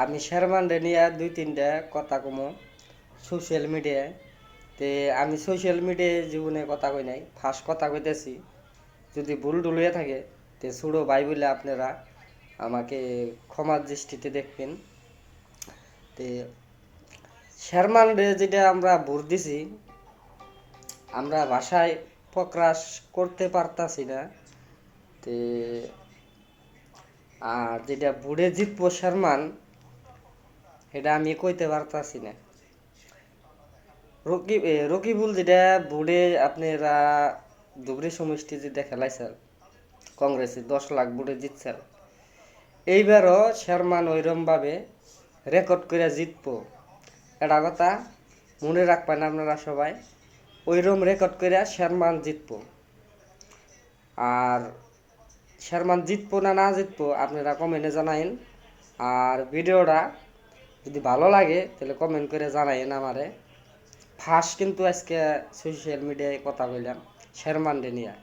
আমি শেরমানরে নিয়ে দুই তিনটা কথা কমো সোশ্যাল মিডিয়ায়। তে আমি সোশ্যাল মিডিয়ায় জীবনে কথা কই নাই, ফার্স্ট কথা কইতেছি। যদি ভুল টুল হয়ে থাকে তে ছোটো ভাই বলে আপনারা আমাকে ক্ষমার দৃষ্টিতে দেখবেন। তে শেরমানরে যেটা আমরা ভোট দিছি, আমরা ভাষায় প্রকাশ করতে পারতাছি না। তে আর যেটা ভোটে জিতবো শেরমান, এটা আমি কইতে পারতাছি না। রকিবুল যেটা ভোটে আপনারা ধুবড়ী সমষ্টি যেটা খেলাইছেন কংগ্রেসে 10 লাখ ভোটে জিতছেন, এইবারও শেরমান ওইরমভাবে রেকর্ড করে জিতবো, এটা কথা মনে রাখবেন আপনারা সবাই। ওইরম রেকর্ড করে শেরমান জিতবো। আর শেরমান জিতবো না না জিতবো আপনারা কমেন্টে জানাইন। আর ভিডিওটা যদি ভালো লাগে তাহলে কমেন্ট করে জানাইন আমারে। ফার্স্ট কিন্তু আজকে সোশ্যাল মিডিয়ায় কথা বললাম শেরমানরে নিয়ে।